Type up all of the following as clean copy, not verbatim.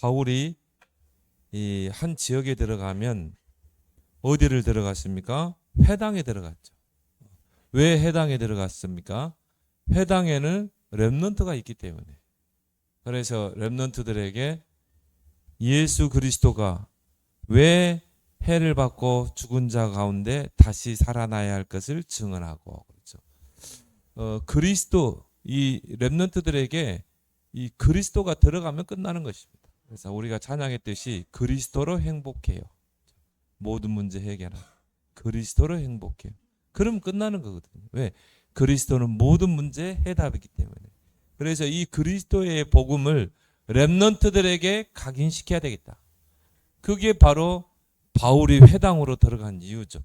바울이 이 한 지역에 들어가면 어디를 들어갔습니까? 회당에 들어갔죠. 왜 회당에 들어갔습니까? 회당에는 렘넌트가 있기 때문에. 그래서 렘넌트들에게 예수 그리스도가 왜 해를 받고 죽은 자 가운데 다시 살아나야 할 것을 증언하고, 그렇죠. 그리스도, 이 렘넌트들에게 이 그리스도가 들어가면 끝나는 것입니다. 그래서 우리가 찬양했듯이 그리스도로 행복해요. 모든 문제 해결하. 그리스도로 행복해요. 그럼 끝나는 거거든요. 왜? 그리스도는 모든 문제의 해답이기 때문에. 그래서 이 그리스도의 복음을 렘넌트들에게 각인시켜야 되겠다. 그게 바로 바울이 회당으로 들어간 이유죠.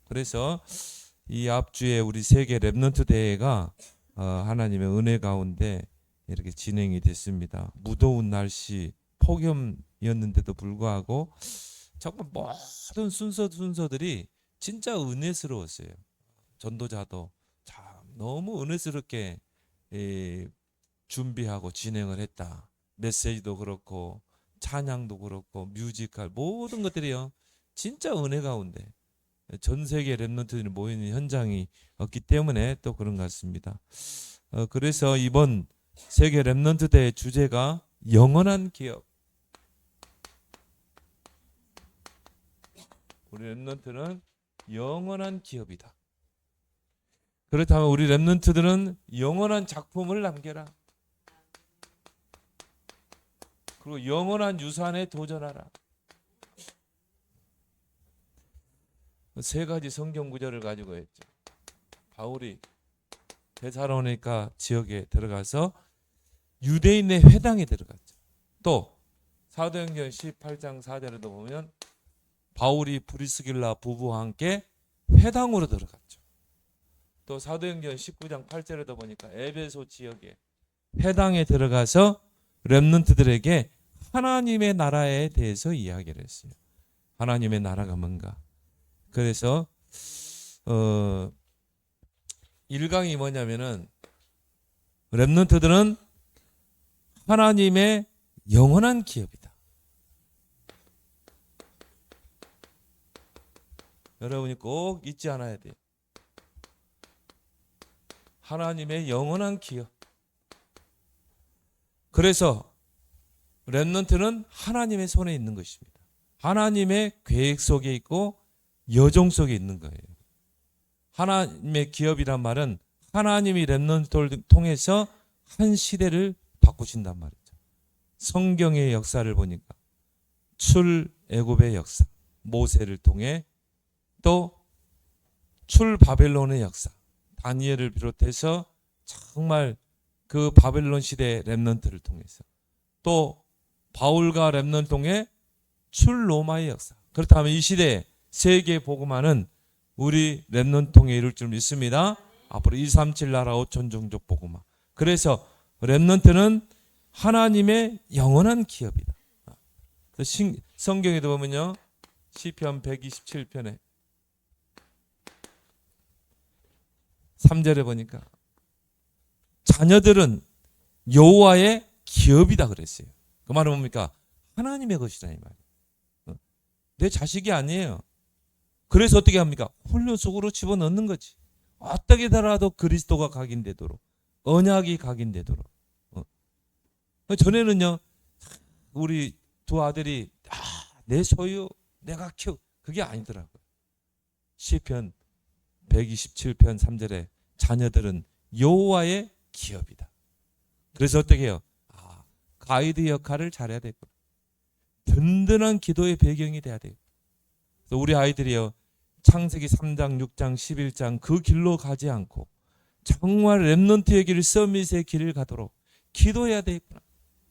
그래서 이 앞주에 우리 세계 렘넌트 대회가 하나님의 은혜 가운데 이렇게 진행이 됐습니다. 무더운 날씨, 폭염이었는데도 불구하고 정말 모든 순서들이 진짜 은혜스러웠어요. 전도자도 참 너무 은혜스럽게 준비하고 진행을 했다. 메시지도 그렇고 찬양도 그렇고 뮤지컬 모든 것들이요 진짜 은혜 가운데 전 세계 렘넌트들이 모이는 현장이 없기 때문에 또 그런 것 같습니다. 그래서 이번 세계 렘넌트 대회 주제가 영원한 기업. 우리 렘넌트는 영원한 기업이다. 그렇다면 우리 렘넌트들은 영원한 작품을 남겨라. 그리고 영원한 유산에 도전하라. 세 가지 성경 구절을 가지고 했죠. 바울이 데살로니가 지역에 들어가서 유대인의 회당에 들어갔죠. 또 사도행전 18장 4절에도 보면 바울이 브리스길라 부부와 함께 회당으로 들어갔죠. 또 사도행전 19장 8절에도 보니까 에베소 지역에 회당에 들어가서 렘넌트들에게 하나님의 나라에 대해서 이야기를 했어요. 하나님의 나라가 뭔가. 그래서 1강이 뭐냐면은 렘넌트들은 하나님의 영원한 기업이다. 여러분이 꼭 잊지 않아야 돼요. 하나님의 영원한 기업. 그래서 렘넌트는 하나님의 손에 있는 것입니다. 하나님의 계획 속에 있고 여정 속에 있는 거예요. 하나님의 기업이란 말은 하나님이 렘넌트를 통해서 한 시대를 바꾸신단 말이죠. 성경의 역사를 보니까 출애굽의 역사, 모세를 통해 또 출바벨론의 역사, 다니엘을 비롯해서 정말 그 바벨론 시대의 렘넌트를 통해서 또 바울과 렘넌트를 통해 출로마의 역사. 그렇다면 이 시대에 세계 복음화는 우리 렘넌트 통해 이룰 줄 믿습니다. 앞으로 237 나라 5천 종족 복음화. 그래서 렘넌트는 하나님의 영원한 기업이다. 성경에도 보면요. 시편 127편에 3절에 보니까 자녀들은 여호와의 기업이다 그랬어요. 그 말은 뭡니까? 하나님의 것이다 이 말이에요. 내 자식이 아니에요. 그래서 어떻게 합니까? 훈련 속으로 집어넣는 거지. 어떻게 달아도 그리스도가 각인되도록, 언약이 각인되도록. 전에는요, 우리 두 아들이 내 소유, 내가 키우, 그게 아니더라고요. 시편 127편 3절에 자녀들은 여호와의 기업이다. 그래서 어떻게 해요? 가이드 역할을 잘해야 되고 든든한 기도의 배경이 돼야 돼요. 우리 아이들이요. 창세기 3장, 6장, 11장 그 길로 가지 않고 정말 렘넌트의 길, 서밋의 길을 가도록 기도해야 되겠구나.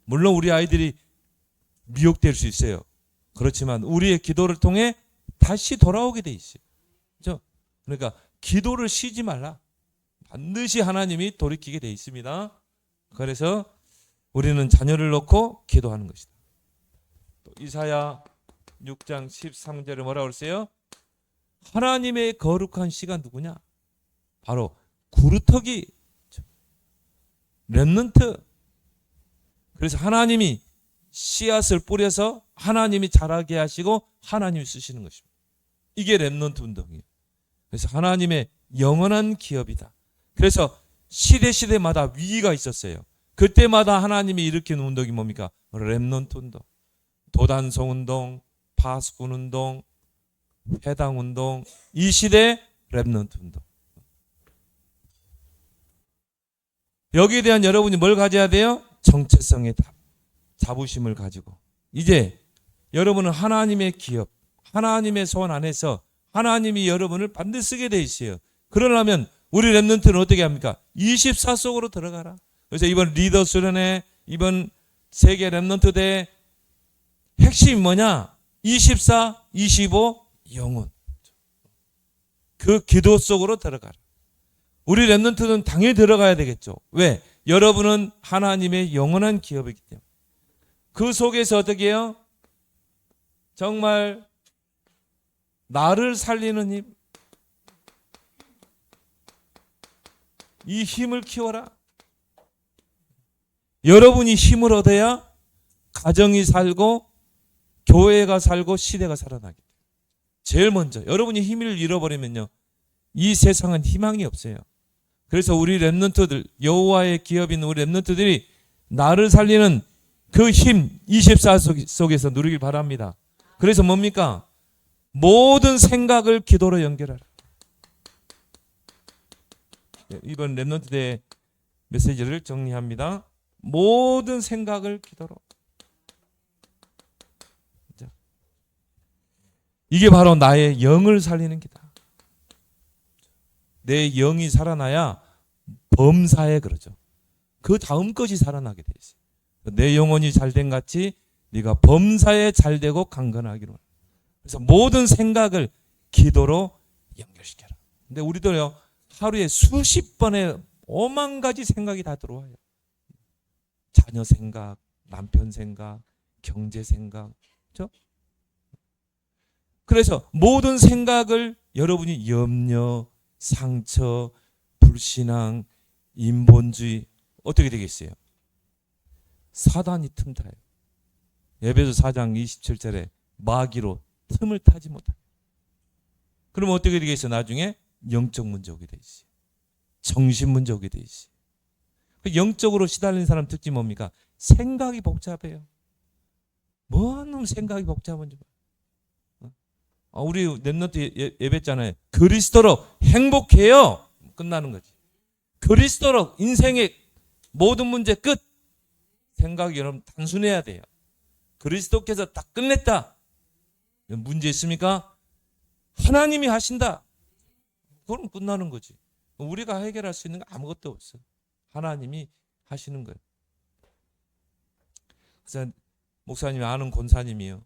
물론 우리 아이들이 미혹될 수 있어요. 그렇지만 우리의 기도를 통해 다시 돌아오게 돼 있어요. 그렇죠? 그러니까 기도를 쉬지 말라. 반드시 하나님이 돌이키게 돼 있습니다. 그래서 우리는 자녀를 놓고 기도하는 것이다. 또 이사야 6장 13절에 뭐라고 그랬어요? 하나님의 거룩한 씨가 누구냐? 바로 구루터기 렘넌트. 그래서 하나님이 씨앗을 뿌려서 하나님이 자라게 하시고 하나님이 쓰시는 것입니다. 이게 렘넌트 운동이에요. 그래서 하나님의 영원한 기업이다. 그래서 시대마다 위기가 있었어요. 그때마다 하나님이 일으키는 운동이 뭡니까? 렘넌트 운동, 도단성 운동, 파수꾼 운동, 회당 운동, 이 시대 렘넌트 운동. 여기에 대한 여러분이 뭘 가져야 돼요? 정체성의 자부심을 가지고 이제 여러분은 하나님의 기업, 하나님의 소원 안에서 하나님이 여러분을 반드시 쓰게 돼 있어요. 그러려면 우리 렘넌트는 어떻게 합니까? 24 속으로 들어가라. 그래서 이번 리더 수련회, 이번 세계 렘넌트 대회 핵심이 뭐냐? 24, 25, 영혼. 그 기도 속으로 들어가라. 우리 렘넌트는 당연히 들어가야 되겠죠. 왜? 여러분은 하나님의 영원한 기업이기 때문에. 그 속에서 어떻게 해요? 정말 나를 살리는 힘, 이 힘을 키워라. 여러분이 힘을 얻어야 가정이 살고 교회가 살고 시대가 살아나게 돼요. 제일 먼저 여러분이 힘을 잃어버리면요, 이 세상은 희망이 없어요. 그래서 우리 렘넌트들, 여호와의 기업인 우리 렘넌트들이 나를 살리는 그 힘 24 속에서 누리길 바랍니다. 그래서 뭡니까? 모든 생각을 기도로 연결하라. 이번 렘넌트 대회 메시지를 정리합니다. 모든 생각을 기도로. 이게 바로 나의 영을 살리는 기다. 내 영이 살아나야 범사에 그러죠. 그 다음 것이 살아나게 돼 있어요. 내 영혼이 잘된 같이 네가 범사에 잘되고 강건하기로. 그래서 모든 생각을 기도로 연결시켜라. 근데 우리도요, 하루에 수십 번의 5만 가지 생각이 다 들어와요. 자녀 생각, 남편 생각, 경제 생각. 그렇죠? 그래서 모든 생각을 여러분이 염려, 상처, 불신앙, 인본주의 어떻게 되겠어요? 사단이 틈타요. 에베소 4장 27절에 마귀로 틈을 타지 못하게. 그러면 어떻게 되겠어요? 나중에 영적 문제 오게 돼 있어요. 정신 문제 오게 돼 있어요. 영적으로 시달리는 사람 특징이 뭡니까? 생각이 복잡해요. 뭔 생각이 복잡한지. 우리 렘넌트 예배잖아요. 그리스도로 행복해요. 끝나는 거지. 그리스도로 인생의 모든 문제 끝. 생각이 여러분 단순해야 돼요. 그리스도께서 다 끝냈다. 문제 있습니까? 하나님이 하신다. 그럼 끝나는 거지. 우리가 해결할 수 있는 거 아무것도 없어. 하나님이 하시는 거예요. 그래서 목사님이 아는 권사님이요.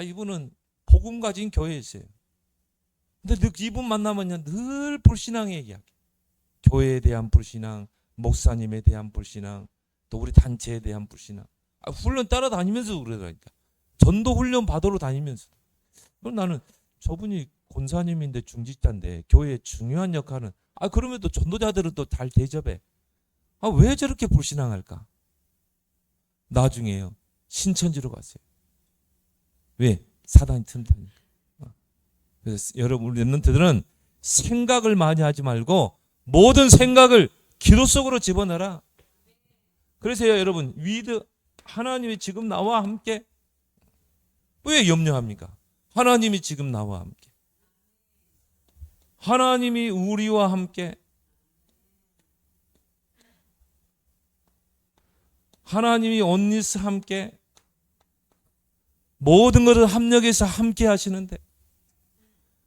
이분은 복음 가진 교회에 있어요. 근데 이분 만나면요, 늘 불신앙의 이야기. 교회에 대한 불신앙, 목사님에 대한 불신앙, 또 우리 단체에 대한 불신앙. 훈련 따라다니면서 그러더라니까. 전도 훈련 받으러 다니면서. 그럼 나는 저분이 권사님인데 중직자인데 교회의 중요한 역할은 그러면 또 전도자들은 또 잘 대접해. 왜 저렇게 불신앙할까? 나중에요, 신천지로 갔어요. 왜? 사단이 틈타니까. 그래서 여러분, 우리 렘넌트들은 생각을 많이 하지 말고 모든 생각을 기도 속으로 집어넣어라. 그래서요, 여러분, 하나님이 지금 나와 함께. 왜 염려합니까? 하나님이 지금 나와 함께. 하나님이 우리와 함께. 하나님이 온리스 함께. 모든 것을 합력해서 함께 하시는데.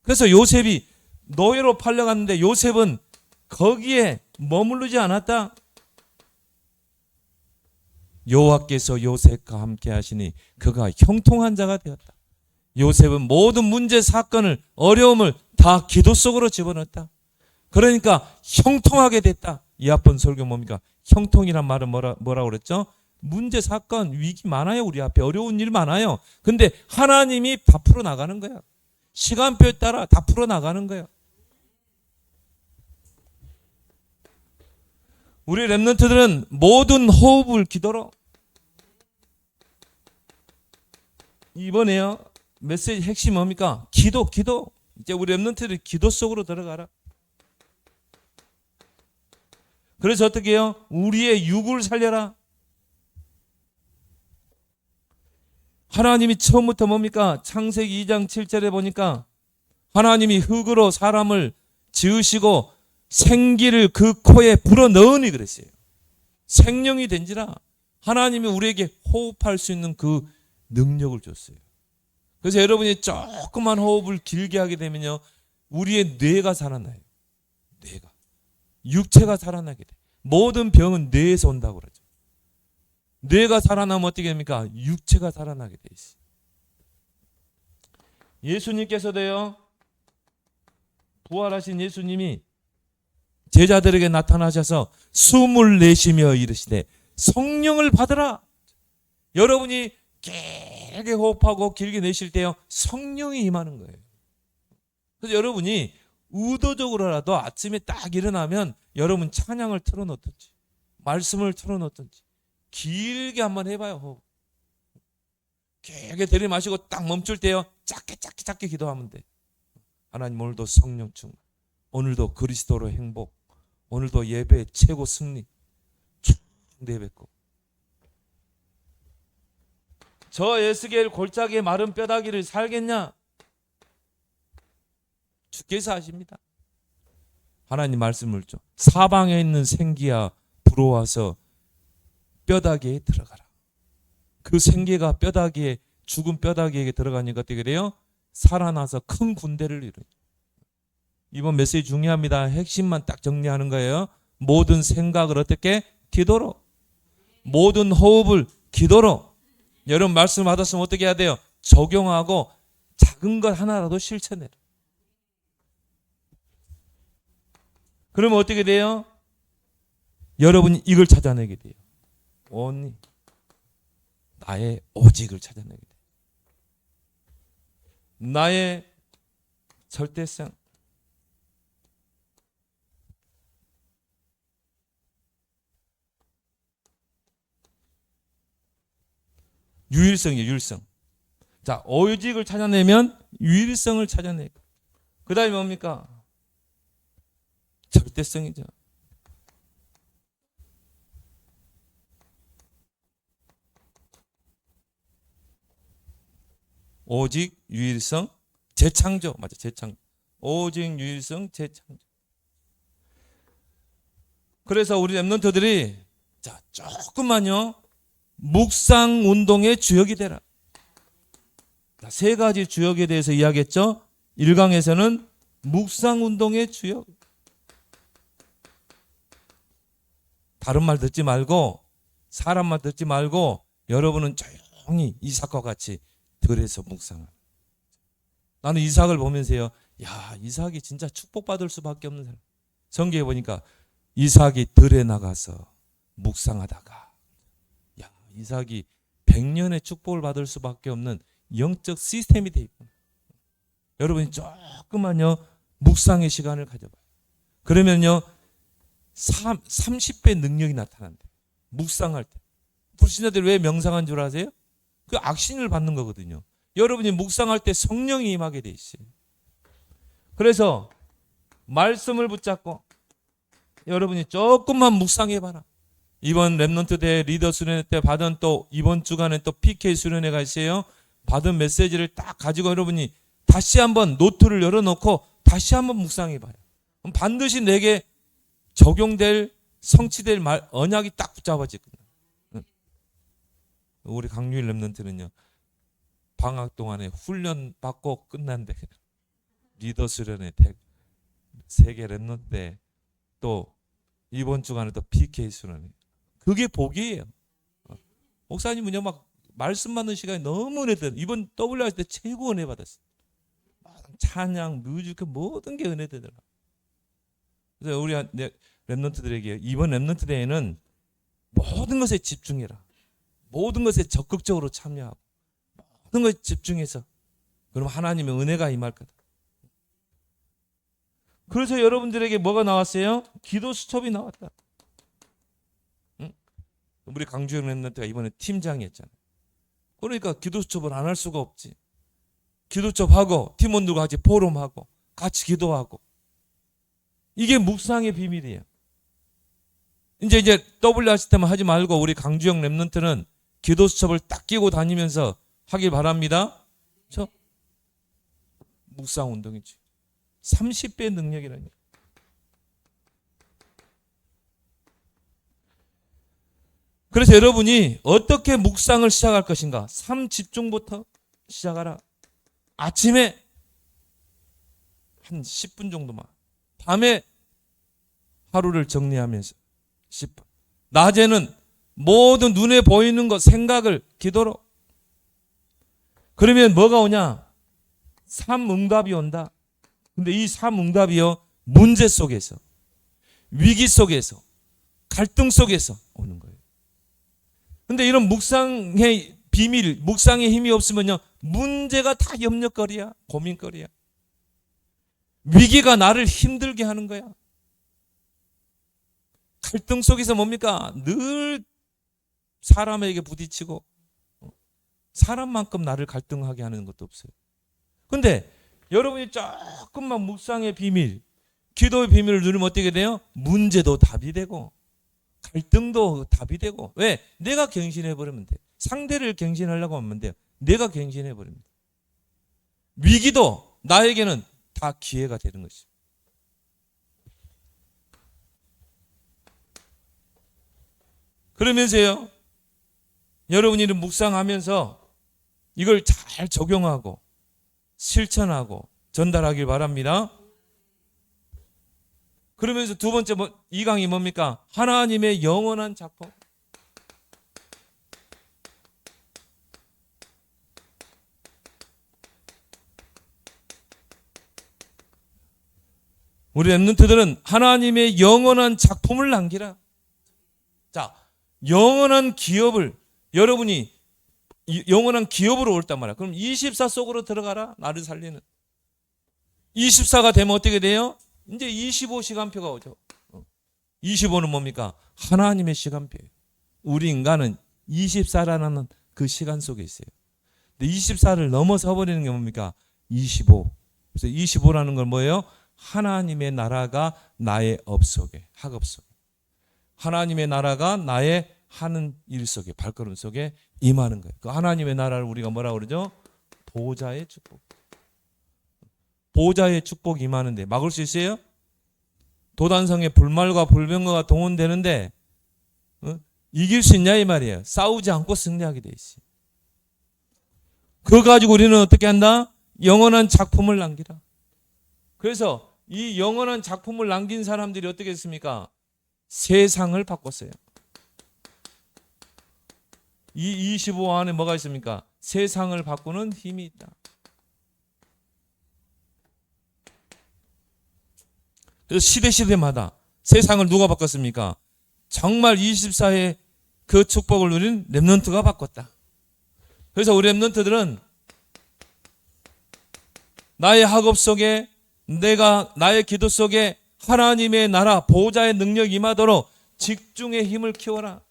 그래서 요셉이 노예로 팔려갔는데 요셉은 거기에 머무르지 않았다. 여호와께서 요셉과 함께 하시니 그가 형통한 자가 되었다. 요셉은 모든 문제, 사건을, 어려움을 다 기도 속으로 집어넣었다. 그러니까 형통하게 됐다. 이하폰 설교 뭡니까? 형통이란 말은 뭐라고 그랬죠? 문제, 사건, 위기 많아요. 우리 앞에 어려운 일 많아요. 근데 하나님이 다 풀어나가는 거야. 시간표에 따라 다 풀어나가는 거야. 우리 렘넌트들은 모든 호흡을 기도로. 이번에요 메시지 핵심 뭡니까? 기도. 이제 우리 랩런트들이 기도 속으로 들어가라. 그래서 어떻게 해요? 우리의 육을 살려라. 하나님이 처음부터 뭡니까? 창세기 2장 7절에 보니까 하나님이 흙으로 사람을 지으시고 생기를 그 코에 불어넣으니 그랬어요. 생명이 된지라 하나님이 우리에게 호흡할 수 있는 그 능력을 줬어요. 그래서 여러분이 조그만 호흡을 길게 하게 되면요, 우리의 뇌가 살아나요. 뇌가. 육체가 살아나게 돼. 모든 병은 뇌에서 온다고 그러죠. 뇌가 살아나면 어떻게 됩니까? 육체가 살아나게 돼 있어요. 예수님께서도요, 부활하신 예수님이 제자들에게 나타나셔서 숨을 내쉬며 이르시되 성령을 받으라. 여러분이 길게 호흡하고 길게 내쉴 때요, 성령이 임하는 거예요. 그래서 여러분이 의도적으로라도 아침에 딱 일어나면 여러분 찬양을 틀어놓든지 말씀을 틀어놓든지 길게 한번 해봐요. 호흡. 길게 들이마시고 딱 멈출 때요, 짧게 기도하면 돼. 하나님, 오늘도 성령 충만, 오늘도 그리스도로 행복, 오늘도 예배의 최고 승리 쭉 내뱉고, 저 에스겔 골짜기의 마른 뼈다귀를 살겠냐? 주께서 아십니다. 하나님 말씀을 줘. 사방에 있는 생기야 불어와서 뼈다귀에 들어가라. 그 생기가 뼈다귀에, 죽은 뼈다귀에게 들어가니까 어떻게 돼요? 살아나서 큰 군대를 이루죠. 이번 메시지 중요합니다. 핵심만 딱 정리하는 거예요. 모든 생각을 어떻게? 기도로. 모든 호흡을 기도로. 여러분 말씀 받았으면 어떻게 해야 돼요? 적용하고 작은 것 하나라도 실천해라. 그러면 어떻게 돼요? 여러분이 이걸 찾아내게 돼요. 온리 나의 오직을 찾아내게 돼요. 나의 절대성. 유일성이에요. 유일성. 자, 오직을 찾아내면 유일성을 찾아내고, 그 다음에 뭡니까? 절대성이죠. 오직, 유일성, 재창조. 맞아, 재창조. 오직, 유일성, 재창조. 그래서 우리 랩런트들이 자, 조금만요, 묵상 운동의 주역이 되라. 세 가지 주역에 대해서 이야기했죠. 1강에서는 묵상 운동의 주역. 다른 말 듣지 말고, 사람 말 듣지 말고, 여러분은 조용히 이삭과 같이 들에서 묵상을. 나는 이삭을 보면서요, 야, 이삭이 진짜 축복받을 수밖에 없는 사람. 성경에 보니까 이삭이 들에 나가서 묵상하다가, 야, 이삭이 100년의 축복을 받을 수밖에 없는 영적 시스템이 돼 있구나. 여러분이 조금만요, 묵상의 시간을 가져봐요. 그러면요, 30배 능력이 나타난대. 묵상할 때. 불신자들이 왜 명상한 줄 아세요? 그 악신을 받는 거거든요. 여러분이 묵상할 때 성령이 임하게 돼 있어요. 그래서 말씀을 붙잡고 여러분이 조금만 묵상해봐라. 이번 랩런트 대 리더 수련회 때 받은, 또 이번 주간에 또 PK 수련회가 있어요. 받은 메시지를 딱 가지고 여러분이 다시 한번 노트를 열어놓고 다시 한번 묵상해봐요. 그럼 반드시 내게 적용될, 성취될 말, 언약이 딱 붙잡아질 거예요. 우리 강유일 랩런트는요, 방학 동안에 훈련 받고 끝난대. 리더 수련회 세계 랩런트, 또 이번 주간에 또 PK 수련회. 그게 복이에요. 목사님은요, 막 말씀 받는 시간이 너무 은혜 되더라고요. 이번 WR 때 최고 은혜 받았어요. 찬양, 뮤직, 모든 게 은혜 되더라고요. 그래서 우리 랩런트들에게 이번 랩런트 대회는 모든 것에 집중해라. 모든 것에 적극적으로 참여하고 모든 것에 집중해서, 그럼 하나님의 은혜가 임할 거다. 그래서 여러분들에게 뭐가 나왔어요? 기도 수첩이 나왔다. 응? 우리 강주영 랩런트가 이번에 팀장이 했잖아요. 그러니까 기도 수첩을 안 할 수가 없지. 기도 수첩하고 팀원들과 같이 포럼하고 같이 기도하고. 이게 묵상의 비밀이에요. 이제 WRC 때만 하지 말고 우리 강주영 랩런트는 기도 수첩을 딱 끼고 다니면서 하길 바랍니다. 저 묵상 운동이지. 30배 능력이라니. 그래서 여러분이 어떻게 묵상을 시작할 것인가? 3집중부터 시작하라. 아침에 한 10분 정도만. 밤에 하루를 정리하면서 10분. 낮에는 모든 눈에 보이는 것, 생각을 기도로. 그러면 뭐가 오냐? 3응답이 온다. 근데 이 3응답이요, 문제 속에서, 위기 속에서, 갈등 속에서 오는 거예요. 근데 이런 묵상의 비밀, 묵상의 힘이 없으면요, 문제가 다 염려거리야, 고민거리야. 위기가 나를 힘들게 하는 거야. 갈등 속에서 뭡니까? 늘 사람에게 부딪히고, 사람만큼 나를 갈등하게 하는 것도 없어요. 근데 여러분이 조금만 묵상의 비밀, 기도의 비밀을 누리면 어떻게 돼요? 문제도 답이 되고 갈등도 답이 되고. 왜? 내가 갱신해버리면 돼. 상대를 갱신하려고 하면 돼요. 내가 갱신해버리면 돼. 위기도 나에게는 다 기회가 되는 것이죠. 그러면서요, 여러분이 묵상하면서 이걸 잘 적용하고 실천하고 전달하길 바랍니다. 그러면서 두 번째 이 강의 뭡니까? 하나님의 영원한 작품. 우리 랩런트들은 하나님의 영원한 작품을 남기라. 자, 영원한 기업을 여러분이 영원한 기업으로 올단 말이야. 그럼 24 속으로 들어가라. 나를 살리는. 24가 되면 어떻게 돼요? 이제 25시간표가 오죠. 25는 뭡니까? 하나님의 시간표예요. 우리 인간은 24라는 그 시간 속에 있어요. 근데 24를 넘어서 버리는 게 뭡니까? 25. 그래서 25라는 건 뭐예요? 하나님의 나라가 나의 업 속에, 학업 속에. 하나님의 나라가 나의 하는 일 속에, 발걸음 속에 임하는 거예요. 그 하나님의 나라를 우리가 뭐라고 그러죠? 보좌의 축복. 보좌의 축복이 임하는데 막을 수 있어요? 도단성에 불말과 불병거가 동원되는데 이길 수 있냐 이 말이에요. 싸우지 않고 승리하게 돼 있어요. 그거 가지고 우리는 어떻게 한다? 영원한 작품을 남기라. 그래서 이 영원한 작품을 남긴 사람들이 어떻게 했습니까? 세상을 바꿨어요. 이 25 안에 뭐가 있습니까? 세상을 바꾸는 힘이 있다. 그래서 시대마다 세상을 누가 바꿨습니까? 정말 24의 그 축복을 누린 랩런트가 바꿨다. 그래서 우리 랩런트들은 나의 학업 속에, 내가 나의 기도 속에 하나님의 나라 보호자의 능력이 임하도록 집중의 힘을 키워라.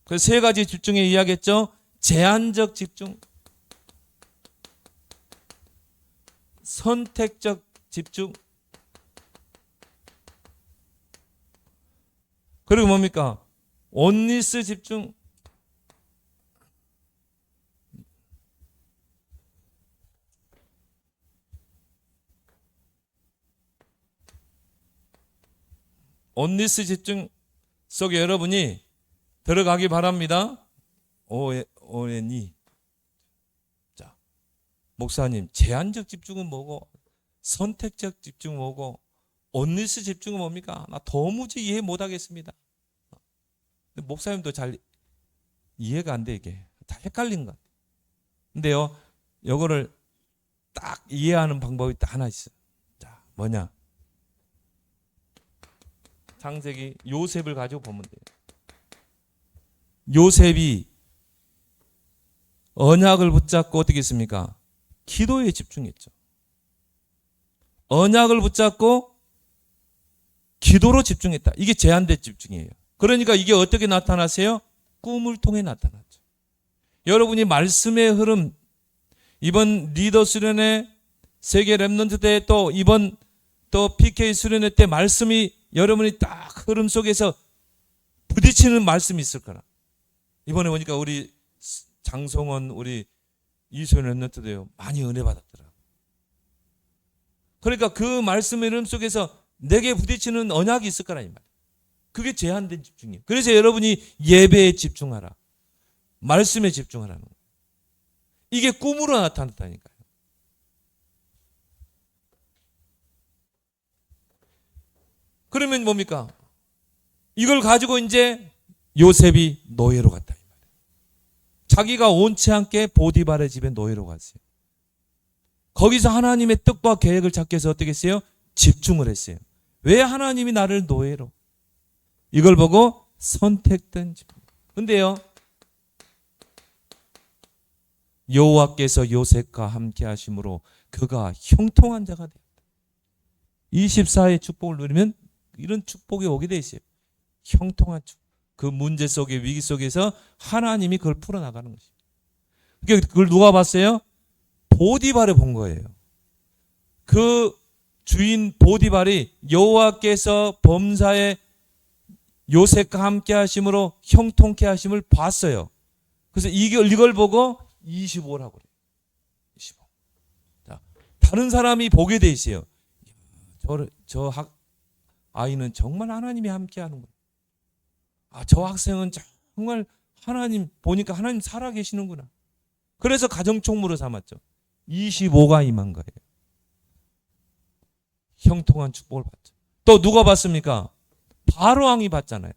그래서 세 가지 집중에 이야기했죠. 제한적 집중, 선택적 집중, 그리고 뭡니까? 온리스 집중. 온리스 집중 속에 여러분이 들어가기 바랍니다. ONE. 자, 목사님, 제한적 집중은 뭐고, 선택적 집중은 뭐고, 온리스 집중은 뭡니까? 나 도무지 이해 못하겠습니다. 목사님도 잘 이해가 안 돼, 이게. 다 헷갈린 것. 근데요, 요거를 딱 이해하는 방법이 딱 하나 있어요. 자, 뭐냐? 창세기 요셉을 가지고 보면 돼요. 요셉이 언약을 붙잡고 어떻게 했습니까? 기도에 집중했죠. 언약을 붙잡고 기도로 집중했다. 이게 제한된 집중이에요. 그러니까 이게 어떻게 나타나세요? 꿈을 통해 나타났죠. 여러분이 말씀의 흐름, 이번 리더 수련회, 세계 랩넌트 대회, 또 이번 또 PK 수련회 때 말씀이 여러분이 딱 흐름 속에서 부딪히는 말씀이 있을 거라. 이번에 보니까 우리 장성원, 우리 이소연 랩넌트도요, 많이 은혜 받았더라. 그러니까 그 말씀의 흐름 속에서 내게 부딪히는 언약이 있을 거라 이 말이에요. 그게 제한된 집중이에요. 그래서 여러분이 예배에 집중하라. 말씀에 집중하라는 거예요. 이게 꿈으로 나타났다니까요. 그러면 뭡니까? 이걸 가지고 이제 요셉이 노예로 갔다 이 말이에요. 자기가 원치 않게 보디발의 집에 노예로 갔어요. 거기서 하나님의 뜻과 계획을 찾기 위해서 어떻게 했어요? 집중을 했어요. 왜 하나님이 나를 노예로? 이걸 보고 선택된 집중. 근데요, 여호와께서 요셉과 함께 하심으로 그가 형통한 자가 되었다. 24의 축복을 누리면 이런 축복이 오게 돼 있어요. 형통한 축복. 그 문제 속에, 위기 속에서 하나님이 그걸 풀어나가는 것입니다. 그러니까 그걸 누가 봤어요? 보디발을 본 거예요. 그 주인 보디발이 여호와께서 범사에 요셉과 함께 하심으로 형통케 하심을 봤어요. 그래서 이걸 보고 25라고 그래요. 25. 자, 다른 사람이 보게 돼 있어요. 아이는 정말 하나님이 함께 하는 거예요. 저 학생은 정말 하나님 보니까 하나님 살아 계시는구나. 그래서 가정총무로 삼았죠. 25가 임한 거예요. 형통한 축복을 받죠. 또 누가 받습니까? 바로왕이 받잖아요.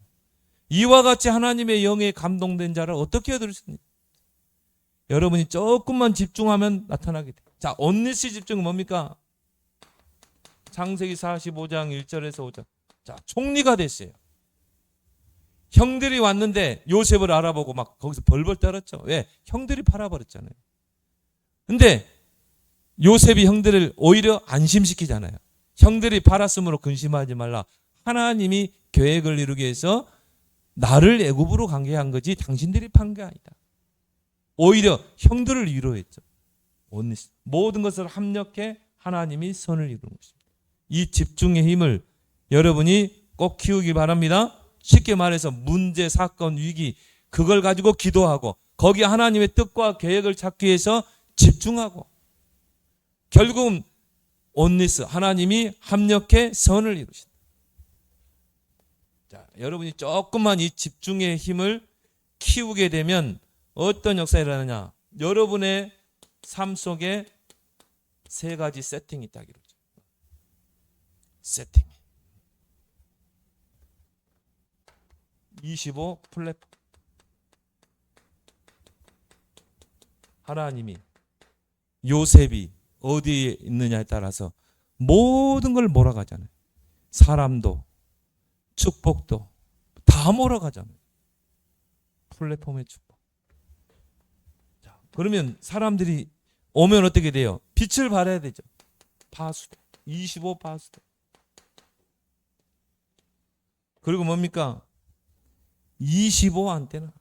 이와 같이 하나님의 영에 감동된 자를 어떻게 얻을 수 있습니까? 여러분이 조금만 집중하면 나타나게 돼요. 자, 온리스 집중은 뭡니까? 창세기 45장 1절에서 5절. 자, 총리가 됐어요. 형들이 왔는데 요셉을 알아보고 막 거기서 벌벌 떨었죠. 왜? 형들이 팔아버렸잖아요. 근데 요셉이 형들을 오히려 안심시키잖아요. 형들이 팔았으므로 근심하지 말라. 하나님이 계획을 이루기 위해서 나를 애굽으로 가게 한 거지 당신들이 판 게 아니다. 오히려 형들을 위로했죠. 모든 것을 합력해 하나님이 선을 이루는 것입니다. 이 집중의 힘을 여러분이 꼭 키우기 바랍니다. 쉽게 말해서 문제, 사건, 위기 그걸 가지고 기도하고 거기에 하나님의 뜻과 계획을 찾기 위해서 집중하고 결국은 온리스 하나님이 합력해 선을 이루신다. 자, 여러분이 조금만 이 집중의 힘을 키우게 되면 어떤 역사가 일어나느냐? 여러분의 삶 속에 세 가지 세팅이 있다 이러죠. 세팅. 25 플랫폼. 하나님이 요셉이 어디에 있느냐에 따라서 모든 걸 몰아가잖아요. 사람도 축복도 다 몰아가잖아요. 플랫폼의 축복. 자, 그러면 사람들이 오면 어떻게 돼요? 빛을 발해야 되죠. 파수도 25 파수도. 그리고 뭡니까? 25 안테나.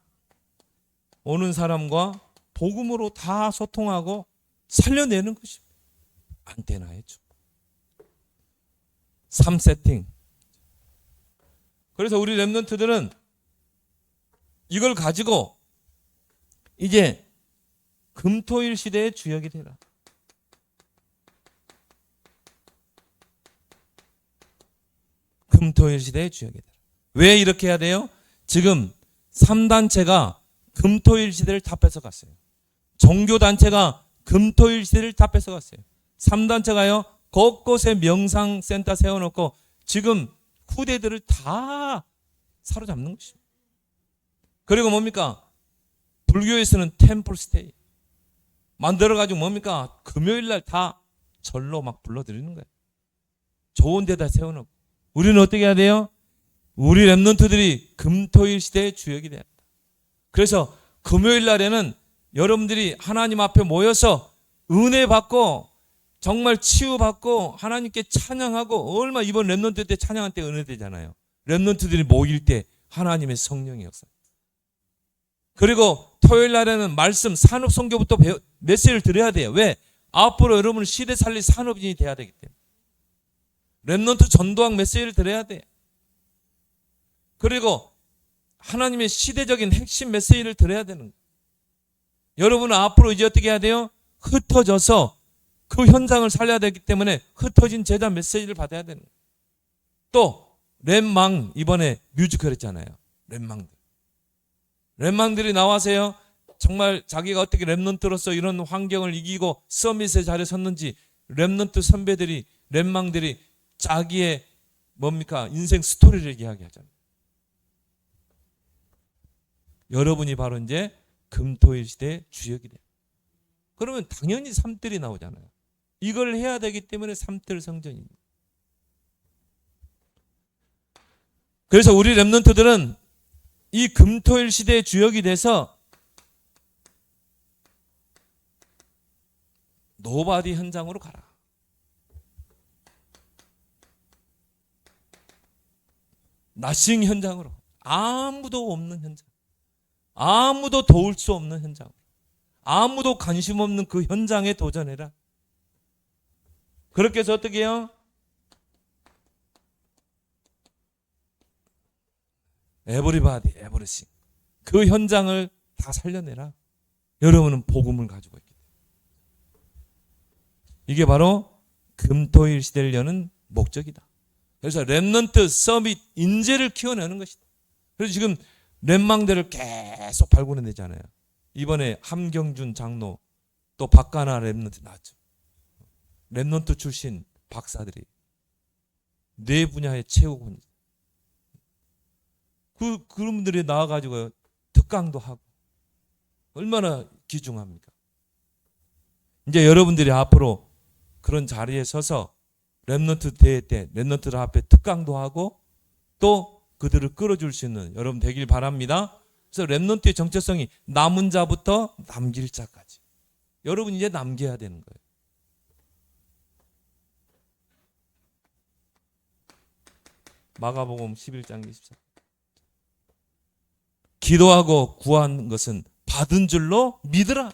오는 사람과 복음으로 다 소통하고 살려내는 것입니다. 안테나의 축복. 3세팅. 그래서 우리 랩런트들은 이걸 가지고 이제 금토일 시대의 주역이 되라. 금토일 시대의 주역이 되라. 왜 이렇게 해야 돼요? 지금 3단체가 금토일 시대를 다 뺏어갔어요. 종교단체가 금토일 시대를 다 뺏어갔어요. 3단체가요 곳곳에 명상센터 세워놓고 지금 후대들을 다 사로잡는 것입니다. 그리고 뭡니까? 불교에서는 템플 스테이 만들어가지고 뭡니까? 금요일날 다 절로 막 불러들이는 거예요. 좋은 데다 세워놓고. 우리는 어떻게 해야 돼요? 우리 랩런트들이 금토일 시대의 주역이 돼야 된다. 그래서 금요일 날에는 여러분들이 하나님 앞에 모여서 은혜 받고 정말 치유받고 하나님께 찬양하고 얼마 이번 랩런트 때 찬양할 때 은혜 되잖아요. 랩런트들이 모일 때 하나님의 성령의 역사. 그리고 토요일 날에는 말씀 산업 선교부터 메시지를 드려야 돼요. 왜? 앞으로 여러분은 시대 살릴 산업인이 돼야 되기 때문에. 렘넌트 전도학 메시지를 드려야 돼. 그리고 하나님의 시대적인 핵심 메시지를 드려야 되는 거예요. 여러분은 앞으로 이제 어떻게 해야 돼요? 흩어져서 그 현장을 살려야 되기 때문에 흩어진 제자 메시지를 받아야 되는 거예요. 또 렘망 이번에 뮤지컬 했잖아요. 렘망들이 나와서요. 정말 자기가 어떻게 렘넌트로서 이런 환경을 이기고 서밋의 자리에 섰는지 렘넌트 선배들이 렘망들이 자기의 뭡니까? 인생 스토리를 이야기하잖아요. 여러분이 바로 이제 금토일 시대의 주역이 돼요. 그러면 당연히 삼뜰이 나오잖아요. 이걸 해야 되기 때문에 삼뜰 성전입니다. 그래서 우리 렘넌트들은 이 금토일 시대의 주역이 돼서 노바디 현장으로 가라. 나싱 현장으로. 아무도 없는 현장. 아무도 도울 수 없는 현장. 아무도 관심 없는 그 현장에 도전해라. 그렇게 해서 어떻게 해요? 에브리바디, 에브리싱. 그 현장을 다 살려내라. 여러분은 복음을 가지고 있기 때문에. 이게 바로 금토일 시대를 여는 목적이다. 그래서 렘넌트 서밋 인재를 키워내는 것이다. 그래서 지금 렘망대를 계속 발굴해내잖아요. 이번에 함경준 장로 또 박가나 렘넌트 나왔죠. 렘넌트 출신 박사들이 네 분야의 최고권. 그런 분들이 나와가지고 특강도 하고 얼마나 귀중합니까? 이제 여러분들이 앞으로 그런 자리에 서서 렘넌트 대회 때 렘넌트들 앞에 특강도 하고 또 그들을 끌어줄 수 있는 여러분 되길 바랍니다. 그래서 렘넌트의 정체성이 남은 자부터 남길 자까지. 여러분 이제 남겨야 되는 거예요. 마가복음 11장 24. 기도하고 구한 것은 받은 줄로 믿으라.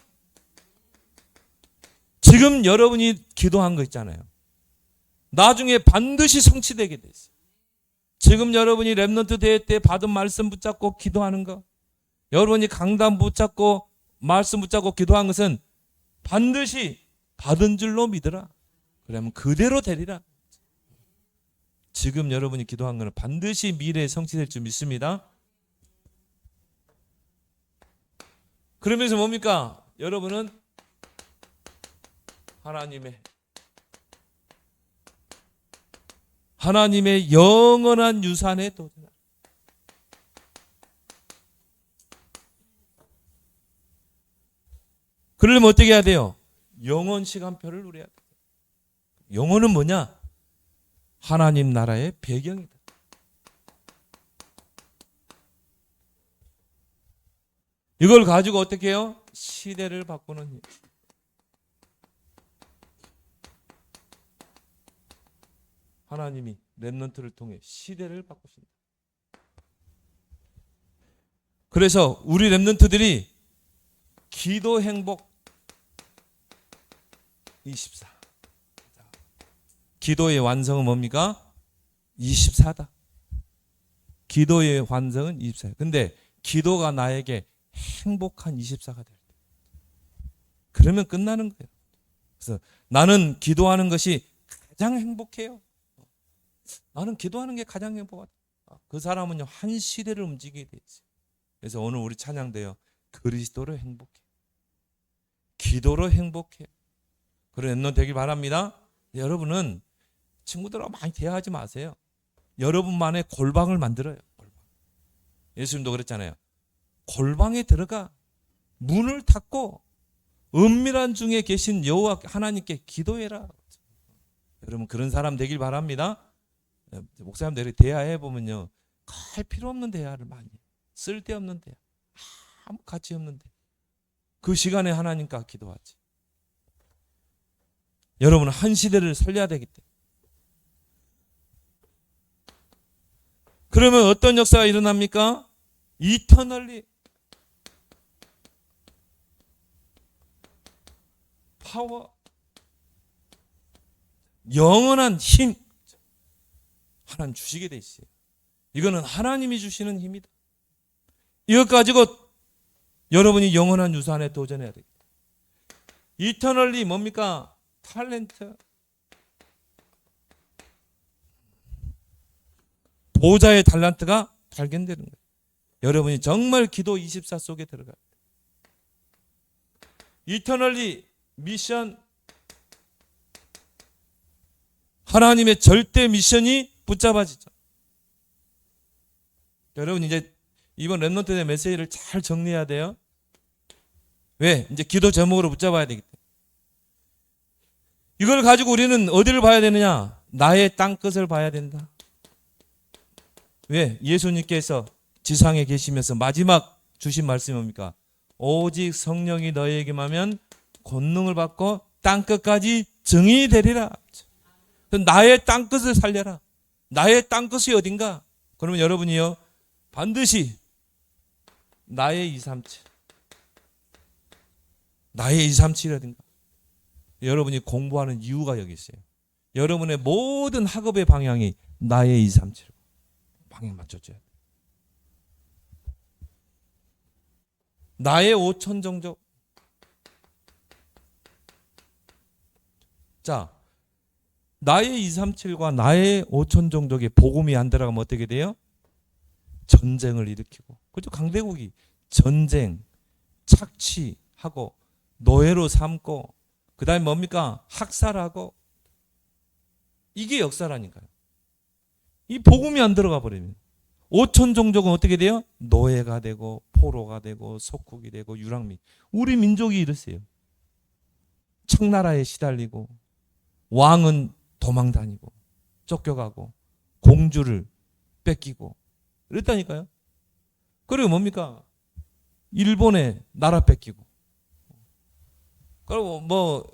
지금 여러분이 기도한 거 있잖아요. 나중에 반드시 성취되게 돼 있어요. 지금 여러분이 렘넌트 대회 때 받은 말씀 붙잡고 기도하는 거, 여러분이 강단 붙잡고 말씀 붙잡고 기도한 것은 반드시 받은 줄로 믿으라. 그러면 그대로 되리라. 지금 여러분이 기도한 것은 반드시 미래에 성취될 줄 믿습니다. 그러면서 뭡니까? 여러분은 하나님의 영원한 유산에 도전하라. 그러려면 어떻게 해야 돼요? 영원 시간표를 누려야 돼요. 영혼은 뭐냐? 하나님 나라의 배경이다. 이걸 가지고 어떻게 해요? 시대를 바꾸는 힘. 하나님이 렘넌트를 통해 시대를 바꾸신다. 그래서 우리 렘넌트들이 기도 행복 24. 기도의 완성은 뭡니까? 24다. 기도의 완성은 24. 근데 기도가 나에게 행복한 24가 될 때. 그러면 끝나는 거예요. 그래서 나는 기도하는 것이 가장 행복해요. 나는 기도하는 게 가장 행복하다. 그 사람은요, 한 시대를 움직이게 돼 있어요. 그래서 오늘 우리 찬양대요. 그리스도로 행복해. 기도로 행복해. 그런 렘넌트 되길 바랍니다. 여러분은 친구들하고 많이 대화하지 마세요. 여러분만의 골방을 만들어요. 골방. 예수님도 그랬잖아요. 골방에 들어가 문을 닫고 은밀한 중에 계신 여호와 하나님께 기도해라. 여러분 그런 사람 되길 바랍니다. 목사님들이 대화해 보면요, 할 필요 없는 대화를 많이 해요. 쓸데없는 대화, 아무 가치 없는 대화. 그 시간에 하나님과 기도하지. 여러분은 한 시대를 살려야 되기 때문에. 그러면 어떤 역사가 일어납니까? 이터널리 파워, 영원한 힘 하나님 주시게 돼 있어요. 이거는 하나님이 주시는 힘이다. 이것 가지고 여러분이 영원한 유산에 도전해야 됩니다. 이터널리 뭡니까? 탤런트. 보좌의 탤런트가 발견되는 거예요. 여러분이 정말 기도 24 속에 들어가요. 이터널리 미션, 하나님의 절대 미션이 붙잡아지죠. 여러분 이제 이번 렘넌트 대 메시지를 잘 정리해야 돼요. 왜? 이제 기도 제목으로 붙잡아야 되기 때문에. 이걸 가지고 우리는 어디를 봐야 되느냐? 나의 땅끝을 봐야 된다. 왜? 예수님께서 지상에 계시면서 마지막 주신 말씀이 뭡니까? 오직 성령이 너희에게만 하면 권능을 받고 땅끝까지 증인이 되리라. 나의 땅끝을 살려라. 나의 땅끝이 어딘가? 그러면 여러분이요, 반드시 나의 237, 나의 237이라든가. 여러분이 공부하는 이유가 여기 있어요. 여러분의 모든 학업의 방향이 나의 237 방향 맞춰줘야 돼. 나의 5천 종족. 자, 나의 237과 나의 5천 종족의 복음이 안 들어가면 어떻게 돼요? 전쟁을 일으키고. 그죠? 강대국이 전쟁, 착취하고 노예로 삼고 그 다음에 뭡니까? 학살하고. 이게 역사라니까요. 이 복음이 안 들어가 버리면 5천 종족은 어떻게 돼요? 노예가 되고 포로가 되고 속국이 되고 유랑민. 우리 민족이 이랬어요. 청나라에 시달리고 왕은 도망다니고 쫓겨가고 공주를 뺏기고 그랬다니까요. 그리고 뭡니까? 일본에 나라 뺏기고. 그리고 뭐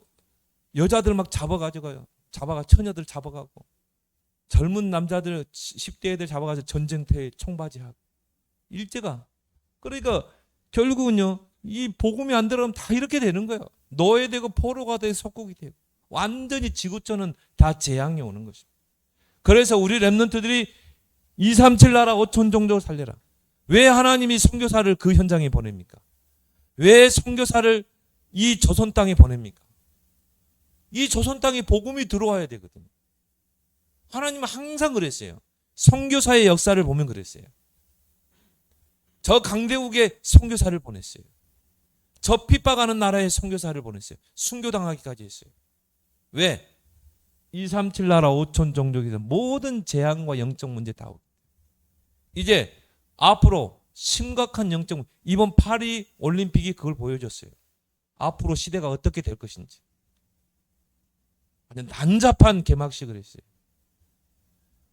여자들 막 잡아가지고요. 잡아가 처녀들 잡아가고 젊은 남자들 10대 애들 잡아가지고 전쟁터에 총바지하고 일제가. 그러니까 결국은요, 이 복음이 안 들어가면 다 이렇게 되는 거예요. 노예되고 포로가 되고 속국이 되고 완전히 지구촌은 다 재앙이 오는 것입니다. 그래서 우리 렘넌트들이 237 나라 5천 종족을 살려라. 왜 하나님이 선교사를 그 현장에 보냅니까? 왜 선교사를 이 조선 땅에 보냅니까? 이 조선 땅에 복음이 들어와야 되거든요. 하나님은 항상 그랬어요. 선교사의 역사를 보면 그랬어요. 저 강대국에 선교사를 보냈어요. 저 핍박하는 나라에 선교사를 보냈어요. 순교당하기까지 했어요. 왜? 237 나라 5천 종족에서 모든 재앙과 영적 문제 다 오고. 이제 앞으로 심각한 영적 문제, 이번 파리 올림픽이 그걸 보여줬어요. 앞으로 시대가 어떻게 될 것인지. 완전 난잡한 개막식을 했어요.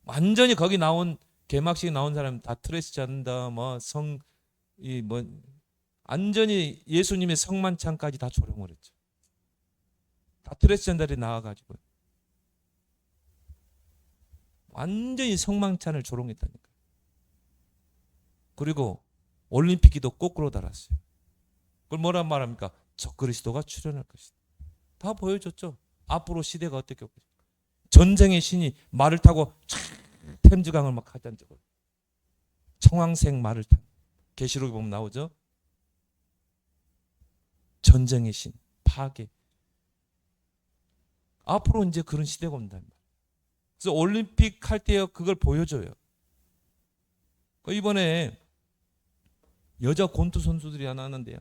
완전히 거기 나온 개막식에 나온 사람 다 트레스 잡는다, 완전히 예수님의 성만찬까지 다 조롱을 했죠. 다 트레스 잔달이 나와가지고 완전히 성만찬을 조롱했다니까. 그리고 올림픽기도 거꾸로 달았어요. 그걸 뭐란 말합니까? 적그리스도가 출현할 것이다. 다 보여줬죠. 앞으로 시대가 어떻게 올 것인가. 전쟁의 신이 말을 타고 템즈강을 막 하지 않죠. 청황색 말을 탄. 계시록에 보면 나오죠. 전쟁의 신, 파괴. 앞으로 이제 그런 시대가 온단 말이에요. 그래서 올림픽 할 때 그걸 보여줘요. 이번에 여자 권투 선수들이 하나 하는데요.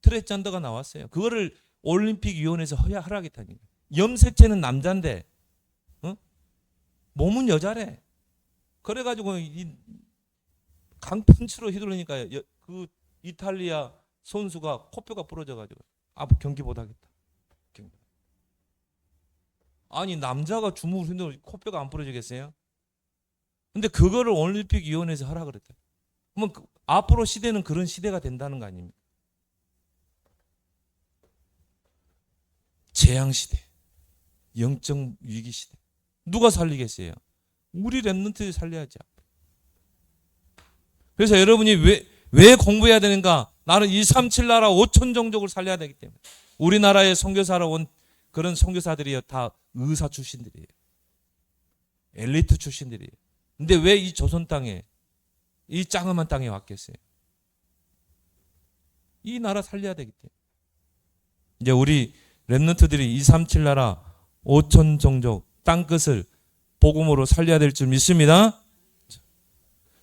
트랜스젠더가 나왔어요. 그거를 올림픽 위원회에서 허락했다니까. 염색체는 남자인데, 몸은 여자래. 그래가지고 이 강펀치로 휘둘르니까 그 이탈리아 선수가 코뼈가 부러져가지고 경기 못하겠다. 아니 남자가 주먹을 휘둘러 코뼈가 안 부러지겠어요? 근데 그거를 올림픽 위원회에서 하라 그랬다. 그러면 앞으로 시대는 그런 시대가 된다는 거 아닙니까? 재앙 시대, 영적 위기 시대. 누가 살리겠어요? 우리 렘넌트들이 살려야죠. 그래서 여러분이 왜 공부해야 되는가? 나는 237 나라 5천 종족을 살려야 되기 때문에. 우리나라에 선교사로 온 그런 선교사들이요 다 의사 출신들이에요. 엘리트 출신들이에요. 근데 왜 이 조선 땅에, 이 짱엄한 땅에 왔겠어요? 이 나라 살려야 되기 때문에. 이제 우리 렘넌트들이 237 나라 5천 종족 땅끝을 복음으로 살려야 될 줄 믿습니다.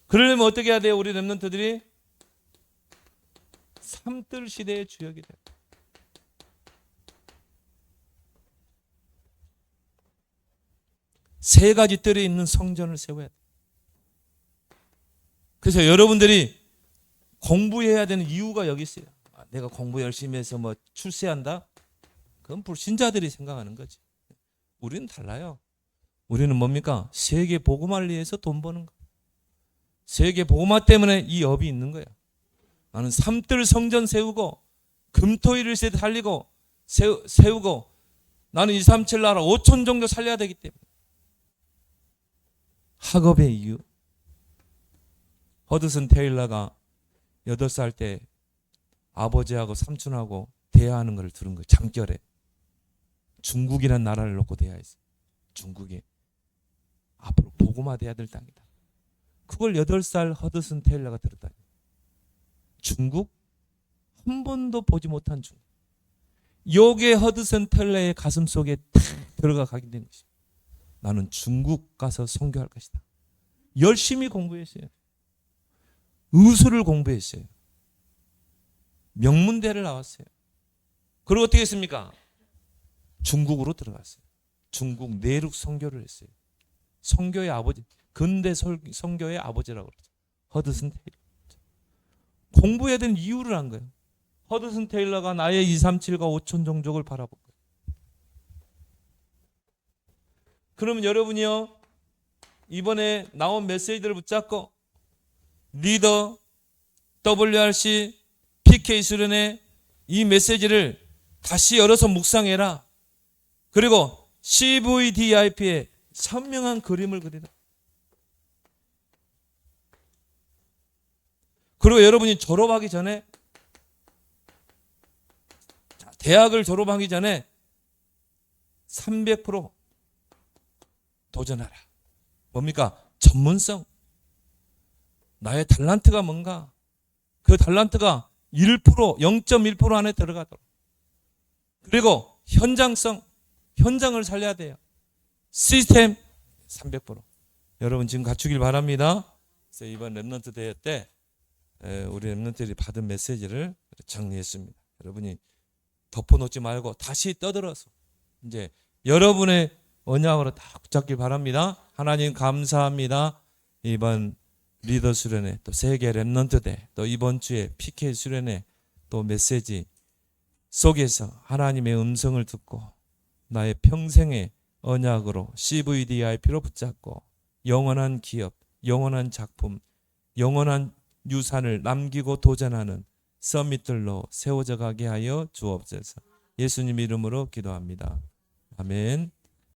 그러려면 어떻게 해야 돼요? 우리 렘넌트들이 삼뜰 시대의 주역이 돼요. 세 가지 뜰에 있는 성전을 세워야 돼요. 그래서 여러분들이 공부해야 되는 이유가 여기 있어요. 내가 공부 열심히 해서 뭐 출세한다? 그건 불신자들이 생각하는 거지. 우리는 달라요. 우리는 뭡니까? 세계 복음화를 위해서 돈 버는 거. 세계 복음화 때문에 이 업이 있는 거야. 나는 삼뜰 성전 세우고 금토일을 살리고 세우고 나는 237 나라 5천 정도 살려야 되기 때문에. 학업의 이유. 허드슨 테일러가 8살 때 아버지하고 삼촌하고 대화하는 것을 들은 거예요. 잠결에. 중국이라는 나라를 놓고 대화했어요. 중국이 앞으로 복음화돼야 될 땅이다. 그걸 8살 허드슨 테일러가 들었다. 중국? 한 번도 보지 못한 중국. 요게 허드슨 테일러의 가슴 속에 탁 들어가 가게 된 것이죠. 나는 중국 가서 선교할 것이다. 열심히 공부했어요. 의술을 공부했어요. 명문대를 나왔어요. 그리고 어떻게 했습니까? 중국으로 들어갔어요. 중국 내륙 선교를 했어요. 선교의 아버지, 근대 선교의 아버지라고 그러죠. 허드슨 테일러. 공부해야 되는 이유를 한 거예요. 허드슨 테일러가 나의 237과 5천 종족을 바라본 거예요. 그러면 여러분이요, 이번에 나온 메시지들을 붙잡고 리더, WRC, PK 수련회 이 메시지를 다시 열어서 묵상해라. 그리고 CVDIP에 선명한 그림을 그리라. 그리고 여러분이 졸업하기 전에, 대학을 졸업하기 전에 300% 도전하라. 뭡니까? 전문성. 나의 달란트가 뭔가? 그 달란트가 1%, 0.1% 안에 들어가도록. 그리고 현장성. 현장을 살려야 돼요. 시스템 300%. 여러분 지금 갖추길 바랍니다. 그래서 이번 렘넌트 대회 때 우리 렘넌트들이 받은 메시지를 정리했습니다. 여러분이 덮어놓지 말고 다시 떠들어서 이제 여러분의 언약으로 다 붙잡길 바랍니다. 하나님 감사합니다. 이번 리더 수련회, 또 세계 렘넌트 대, 또 이번 주에 PK 수련회, 또 메시지 속에서 하나님의 음성을 듣고 나의 평생의 언약으로 CVDIP로 붙잡고 영원한 기업, 영원한 작품, 영원한 유산을 남기고 도전하는 서밋들로 세워져 가게 하여 주옵소서. 예수님 이름으로 기도합니다. 아멘.